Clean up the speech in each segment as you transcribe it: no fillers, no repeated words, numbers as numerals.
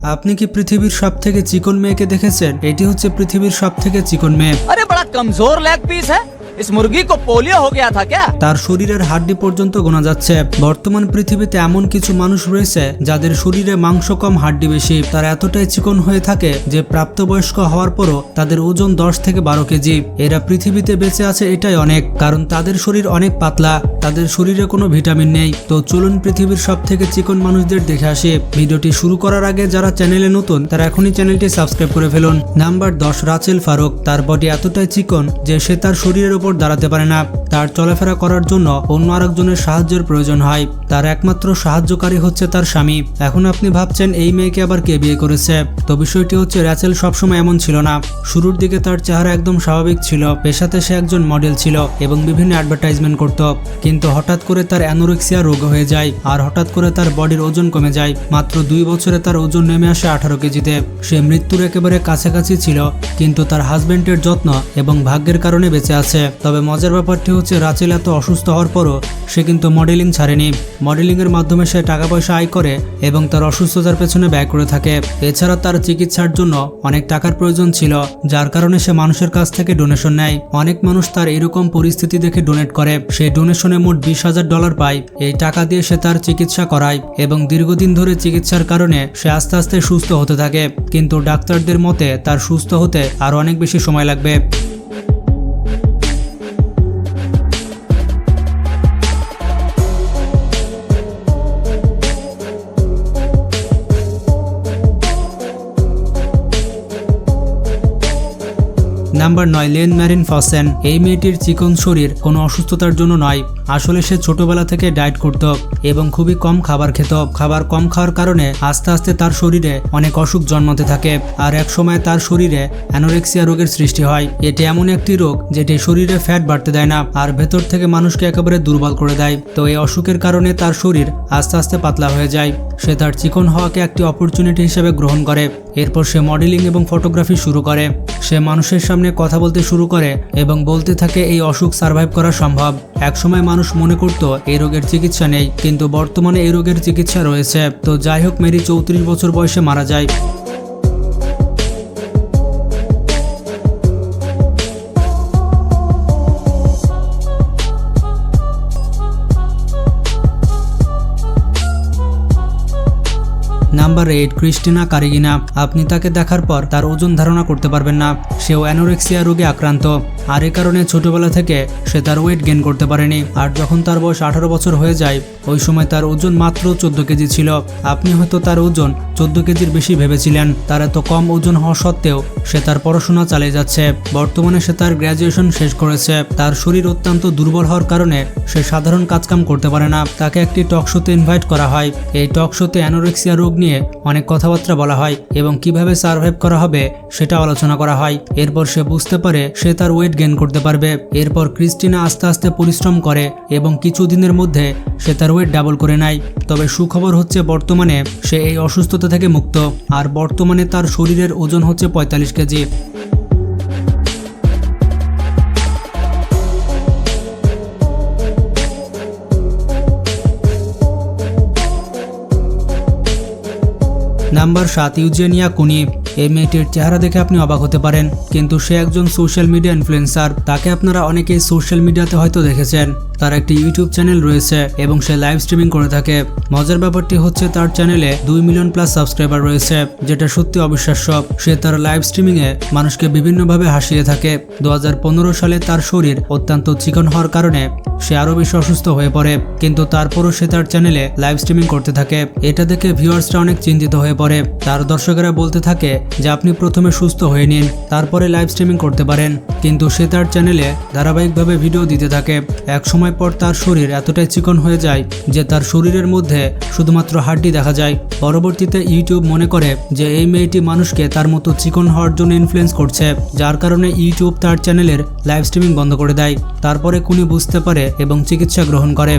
আপনি কি পৃথিবীর সবথেকে চিকন মেয়েকে দেখেছেন? এটি হচ্ছে পৃথিবীর সবথেকে চিকন মেয়ে। अरे बड़ा कमजोर लेग पीस है। इस मुर्गी को पोलियो हो गया था क्या? তার শরীরের হাড্ডি পর্যন্ত গোনা যাচ্ছে। বর্তমান পৃথিবীতে এমন কিছু মানুষ রয়েছে যাদের শরীরে মাংস কম, হাড্ডি বেশি। তারা এতটাই চিকন হয়ে থাকে যে প্রাপ্তবয়স্ক হওয়ার পরও তাদের ওজন 10 থেকে 12 কেজি। এরা পৃথিবীতে বেঁচে আছে এটাই অনেক, কারণ তাদের শরীর অনেক পাতলা, তাদের শরীরে কোনো ভিটামিন নেই। তো চলুন পৃথিবীর সব থেকে চিকন মানুষদের দেখে আসি। ভিডিওটি শুরু করার আগে যারা চ্যানেলে নতুন তারা এখনই চ্যানেলটি সাবস্ক্রাইব করে ফেলুন। Number 10, Rachel Farrokh. তার বডি এতটাই চিকন যে সে তার শরীরের উপর দাঁড়াতে পারে না। তার চলাফেরা করার জন্য অন্য আরেকজনের সাহায্যের প্রয়োজন হয়। তার একমাত্র সাহায্যকারী হচ্ছে তার স্বামী। এখন আপনি ভাবছেন এই মেয়েকে আবার কে বিয়ে করেছে? তো বিষয়টি হচ্ছে রাচেল সবসময় এমন ছিল না। শুরুর দিকে তার চেহারা একদম স্বাভাবিক ছিল, পেশাতে সে একজন মডেল ছিল এবং বিভিন্ন অ্যাডভার্টাইজমেন্ট করত। কিন্তু হঠাৎ করে তার অ্যানোরেক্সিয়া রোগ হয়ে যায় আর হঠাৎ করে তার বডির ওজন কমে যায়। মাত্র 2 বছরে তার ওজন নেমে আসে 18 কেজিতে। সে মৃত্যুর একেবারে কাছাকাছি ছিল, কিন্তু তার হাজবেন্ডের যত্ন এবং ভাগ্যের কারণে বেঁচে আছে। তবে মজার ব্যাপারটি হচ্ছে রাচেল এত অসুস্থ হওয়ার পরও সে কিন্তু মডেলিং ছাড়েনি। মডেলিং এর মাধ্যমে সে টাকা পয়সা আয় করে এবং তার অসুস্থতার পেছনে ব্যয় করে থাকে। এছাড়া তার চিকিৎসার জন্য অনেক টাকার প্রয়োজন ছিল, যার কারণে সে মানুষের কাছ থেকে ডোনেশন নেয়। অনেক মানুষ তার এরকম পরিস্থিতি দেখে ডোনেট করে। সে ডোনেশনে মোট $20,000 পায়। এই টাকা দিয়ে সে তার চিকিৎসা করায় এবং দীর্ঘদিন ধরে চিকিৎসার কারণে সে আস্তে আস্তে সুস্থ হতে থাকে। কিন্তু ডাক্তারদের মতে তার সুস্থ হতে আরো অনেক বেশি সময় লাগবে। Number 9, Lene Marin Fossen. এই মেয়েটির চিকন শরীর কোনো অসুস্থতার জন্য নয়। আসলে সে ছোটবেলা থেকে ডায়েট করত এবং খুবই কম খাবার খেত। খাবার কম খাওয়ার কারণে আস্তে আস্তে তার শরীরে অনেক অসুখ জন্মাতে থাকে আর এক সময় তার শরীরে অ্যানোরেক্সিয়া রোগের সৃষ্টি হয়। এটি এমন একটি রোগ যেটি শরীরে ফ্যাট বাড়তে দেয় না আর ভেতর থেকে মানুষকে একেবারে দুর্বল করে দেয়। তো এই অসুখের কারণে তার শরীর আস্তে আস্তে পাতলা হয়ে যায়। সে তার চিকন হওয়াকে একটি অপরচুনিটি হিসেবে গ্রহণ করে। এরপর সে মডেলিং এবং ফটোগ্রাফি শুরু করে। সে মানুষের সামনে কথা বলতে শুরু করে এবং বলতে থাকে এই অসুখ সার্ভাইভ করা সম্ভব। একসময় মানুষ মনে করত এই রোগের চিকিৎসা নেই, কিন্তু বর্তমানে এই রোগের চিকিৎসা রয়েছে। তো যাই হোক, মেরি 34 বছর বয়সে মারা যায়। Number 8, Kristina Karigina. আপনি তাকে দেখার পর তার ওজন ধারণা করতে পারবেন না। সেও অ্যানোরেক্সিয়া রোগে আক্রান্ত আর এ কারণে ছোটবেলা থেকে সে তার ওয়েট গেইন করতে পারেনি। আর যখন তার বয়স 18 বছর হয়ে যায়, ওই সময় তার ওজন মাত্র 14 কেজি ছিল। আপনি হয়তো তার ওজন 14 কেজির বেশি ভেবেছিলেন। তার এত কম ওজন হওয়া সত্ত্বেও সে তার পড়াশোনা চালিয়ে যাচ্ছে। বর্তমানে সে তার গ্র্যাজুয়েশন শেষ করেছে। তার শরীর অত্যন্ত দুর্বল হওয়ার কারণে সে সাধারণ কাজকাম করতে পারে না। তাকে একটি টক শোতে ইনভাইট করা হয়। এই টক শোতে অ্যানোরেক্সিয়া রোগ নিয়ে অনেক কথাবার্তা বলা হয় এবং কিভাবে সার্ভাইভ করা হবে সেটা আলোচনা করা হয়। এরপর সে বুঝতে পারে সে তার ওয়েট গেইন করতে পারবে। এরপর ক্রিস্টিনা আস্তে আস্তে পরিশ্রম করে এবং কিছুদিনের মধ্যে সে তার ওয়েট ডাবল করে নেয়। তবে সুখবর হচ্ছে বর্তমানে সে এই অসুস্থতা থেকে মুক্ত আর বর্তমানে তার শরীরের ওজন হচ্ছে 45 কেজি। নাম্বার 7, ইউজেনিয়া কুনি। এই মেয়েটির চেহারা দেখে আপনি অবাক হতে পারেন, কিন্তু সে একজন সোশ্যাল মিডিয়া ইনফ্লুয়েন্সার। তাকে আপনারা অনেকেই সোশ্যাল মিডিয়াতে হয়তো দেখেছেন। তার একটি ইউটিউব চ্যানেল রয়েছে এবং সে লাইভ স্ট্রিমিং করে থাকে। মজার ব্যাপারটি হচ্ছে তার চ্যানেলে 2 মিলিয়ন প্লাস সাবস্ক্রাইবার রয়েছে, যেটা সত্যি অবিশ্বাস্য। সে তার লাইভ স্ট্রিমিংয়ে মানুষকে বিভিন্নভাবে হাসিয়ে থাকে। 2015 সালে তার শরীর অত্যন্ত চিকন হওয়ার কারণে সে আরো বেশি অসুস্থ হয়ে পড়ে, কিন্তু তারপরও সে তার চ্যানেলে লাইভ স্ট্রিমিং করতে থাকে। এটা দেখে ভিউয়ার্সরা অনেক চিন্তিত হয়ে পড়ে। তার দর্শকেরা বলতে থাকে যে আপনি প্রথমে সুস্থ হয়ে নিন, তারপরে লাইভ স্ট্রিমিং করতে পারেন। কিন্তু সে তার চ্যানেলে ধারাবাহিকভাবে ভিডিও দিতে থাকে। এক সময় পর তার শরীর এতটাই চিকন হয়ে যায় যে তার শরীরের মধ্যে শুধুমাত্র হাড্ডি দেখা যায়। পরবর্তীতে ইউটিউব মনে করে যে এই মেয়েটি মানুষকে তার মতো চিকন হওয়ার জন্য ইনফ্লুয়েন্স করছে, যার কারণে ইউটিউব তার চ্যানেলের লাইভ স্ট্রিমিং বন্ধ করে দেয়। তারপরে কুনি বুঝতে পারে এবং চিকিৎসা গ্রহণ করে।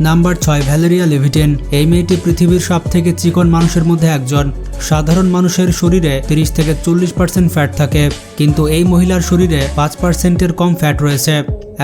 Number 6, Valeria Levitin. এই মেয়েটি পৃথিবীর সবথেকে চিকন মানুষের মধ্যে একজন। সাধারণ মানুষের শরীরে 30 থেকে 40% ফ্যাট থাকে, কিন্তু এই মহিলার শরীরে 5%-এর কম ফ্যাট রয়েছে।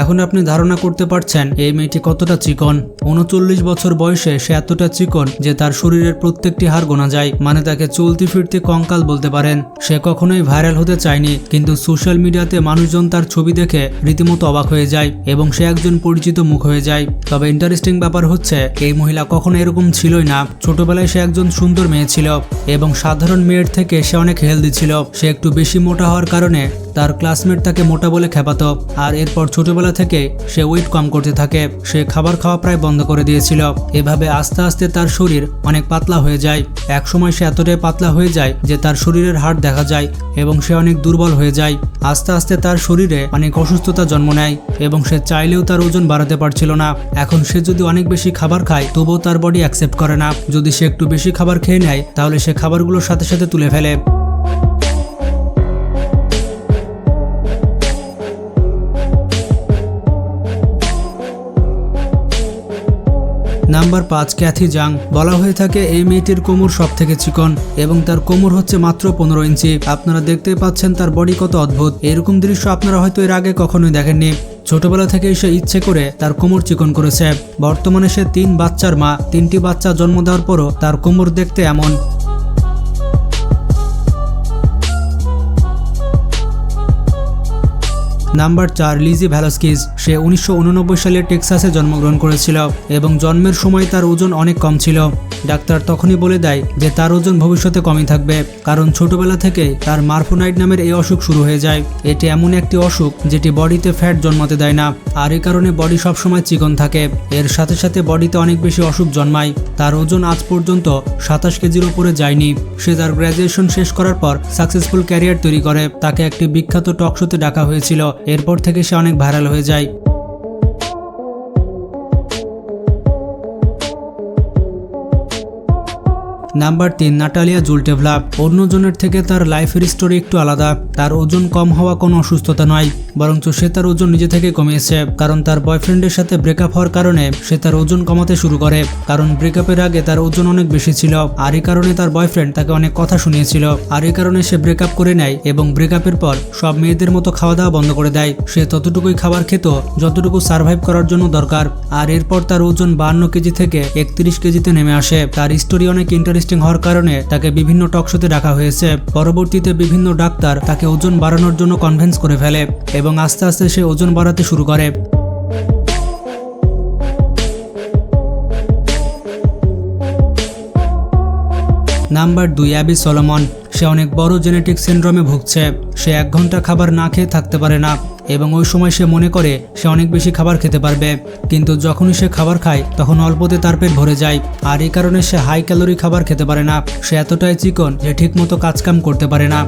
এখন আপনি ধারণা করতে পারছেন এই মেয়েটি কতটা চিকন। 39 বছর বয়সে সে এতটা চিকন যে তার শরীরের প্রত্যেকটি হাড় গোনা যায়, মানে তাকে চলতি ফিরতে কঙ্কাল বলতে পারেন। সে কখনোই ভাইরাল হতে চায়নি, কিন্তু সোশ্যাল মিডিয়াতে মানুষজন তার ছবি দেখে রীতিমতো অবাক হয়ে যায় এবং সে একজন পরিচিত মুখ হয়ে যায়। তবে ইন্টারেস্টিং ব্যাপার হচ্ছে এই মহিলা কখনো এরকম ছিলই না। ছোটবেলায় সে একজন সুন্দর মেয়ে ছিল এবং সাধারণ মেয়ের থেকে সে অনেক হেলদি ছিল। সে একটু বেশি মোটা হওয়ার কারণে তার ক্লাসমেট তাকে মোটা বলে খেপাতো, আর এরপর ছোটবেলা থেকে সে ওয়েট কম করতে থাকে। সে খাবার খাওয়া প্রায় বন্ধ করে দিয়েছিল। এভাবে আস্তে আস্তে তার শরীর অনেক পাতলা হয়ে যায়। এক সময় সে এতটাই পাতলা হয়ে যায় যে তার শরীরের হাড় দেখা যায় এবং সে অনেক দুর্বল হয়ে যায়। আস্তে আস্তে তার শরীরে অনেক অসুস্থতা জন্ম নেয় এবং সে চাইলেও তার ওজন বাড়াতে পারছিল না। এখন সে যদি অনেক বেশি খাবার খায় তবুও তার বডি অ্যাকসেপ্ট করে না। যদি সে একটু বেশি খাবার খেয়ে নেয় তাহলে সে খাবারগুলোর সাথে সাথে তুলে ফেলে। নাম্বার 5, ক্যাথি জাং। বলা হয়ে থাকে এই মেয়েটির কোমর সব থেকে চিকন এবং তার কোমর হচ্ছে মাত্র 15 ইঞ্চি। আপনারা দেখতেই পাচ্ছেন তার বডি কত অদ্ভুত। এরকম দৃশ্য আপনারা হয়তো এর আগে কখনোই দেখেননি। ছোটবেলা থেকে সে ইচ্ছে করে তার কোমর চিকন করেছে। বর্তমানে সে 3 বাচ্চার মা। 3টি বাচ্চা জন্ম দেওয়ার পরও তার কোমর দেখতে এমন। Number 4, lessee ভ্যালস্কিজ। সে 1989 সালে টেক্সাসে জন্মগ্রহণ করেছিল এবং জন্মের সময় তার ওজন অনেক কম ছিল। ডাক্তার তখনই বলে দেয় যে তার ওজন ভবিষ্যতে কমই থাকবে, কারণ ছোটবেলা থেকে তার মারফোনাইড নামের এই অসুখ শুরু হয়ে যায়। এটি এমন একটি অসুখ যেটি বডিতে ফ্যাট জন্মাতে দেয় না, আর এই কারণে বডি সবসময় চিকন থাকে। এর সাথে সাথে বডিতে অনেক বেশি অসুখ জন্মায়। তার ওজন আজ পর্যন্ত 27 কেজির উপরে যায়নি। সে তার গ্র্যাজুয়েশন শেষ করার পর সাকসেসফুল ক্যারিয়ার তৈরি করে। তাকে একটি বিখ্যাত টক শোতে ডাকা হয়েছিল। এরপর থেকে সে অনেক ভাইরাল হয়ে যায়। নাম্বার 3, নাটালিয়া জুলটেভলা। অন্যজনের থেকে তার লাইফের স্টোরি একটু আলাদা। তার ওজন কম হওয়া কোনো অসুস্থতা নয়, বরঞ্চ সে তার ওজন নিজে থেকে কমিয়েছে। কারণ তার বয়ফ্রেন্ডের সাথে ব্রেকআপ হওয়ার কারণে সে তার ওজন কমাতে শুরু করে। কারণ ব্রেকআপের আগে তার ওজন অনেক বেশি ছিল, আর এই কারণে তার বয়ফ্রেন্ড তাকে অনেক কথা শুনিয়েছিল। আর এই কারণে সে ব্রেকআপ করে নেয় এবং ব্রেকআপের পর সব মেয়েদের মতো খাওয়া দাওয়া বন্ধ করে দেয়। সে ততটুকুই খাবার খেত যতটুকু সার্ভাইভ করার জন্য দরকার। আর এরপর তার ওজন 52 কেজি থেকে 31 কেজিতে নেমে আসে। তার স্টোরি অনেক ইন্টারেস্টিং হওয়ার কারণে তাকে বিভিন্ন টক শোতে ডাকা হয়েছে। পরবর্তীতে বিভিন্ন ডাক্তার তাকে ওজন বাড়ানোর জন্য কনভিন্স করে ফেলে এবং আস্তে আস্তে সে ওজন বাড়াতে শুরু করে। Number 2, Abby Solomon. সে অনেক বড় জেনেটিক সিনড্রোমে ভুগছে। সে 1 ঘন্টা খাবার না খেয়ে থাকতে পারে না এবং ওই সময় সে মনে করে সে অনেক বেশি খাবার খেতে পারবে, কিন্তু যখনই সে খাবার খায় তখন অল্পতে তার পেট ভরে যায়। আর এই কারণে সে হাই ক্যালোরি খাবার খেতে পারে না। সে এতটাই চিকন যে ঠিকমতো কাজকাম করতে পারে না।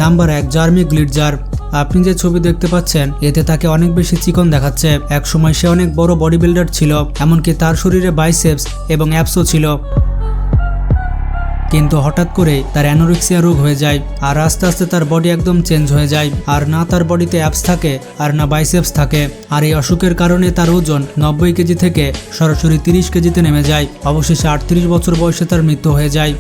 Number 1, Jeremy Gillitzer. আপনি যে ছবি দেখতে পাচ্ছেন এতে তাকে অনেক বেশি চিকন দেখাচ্ছে। এক সময় সে অনেক বড় বডি বিল্ডার ছিল, এমনকি তার শরীরে বাইসেপস এবং অ্যাপসও ছিল। কিন্তু হঠাৎ করে তার অ্যানোরেক্সিয়া রোগ হয়ে যায়, আর আস্তে আস্তে তার বডি একদম চেঞ্জ হয়ে যায়। আর না তার বডিতে অ্যাপস থাকে আর না বাইসেপস থাকে। আর এই অসুখের কারণে তার ওজন 90 কেজি থেকে সরাসরি 30 কেজিতে নেমে যায়। অবশেষে 38 বছর বয়সে তার মৃত্যু হয়ে যায়।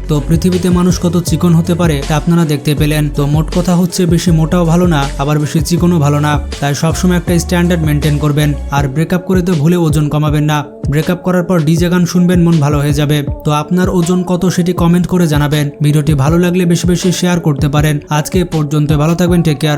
তো পৃথিবীতে মানুষ কত চিকন হতে পারে তা আপনারা দেখতে পেলেন। তো মোট কথা হচ্ছে বেশি মোটাও ভালো না, আবার বেশি চিকনও ভালো না। তাই সবসময় একটা স্ট্যান্ডার্ড মেনটেন করবেন। আর ব্রেকআপ করে তো ভুলে ওজন কমাবেন না। ব্রেকআপ করার পর ডিজে গান শুনবেন, মন ভালো হয়ে যাবে। তো আপনার ওজন কত সেটি কমেন্ট করে জানাবেন। ভিডিওটি ভালো লাগলে বেশি বেশি শেয়ার করতে পারেন। আজকে এ পর্যন্ত, ভালো থাকবেন, টেক কেয়ার।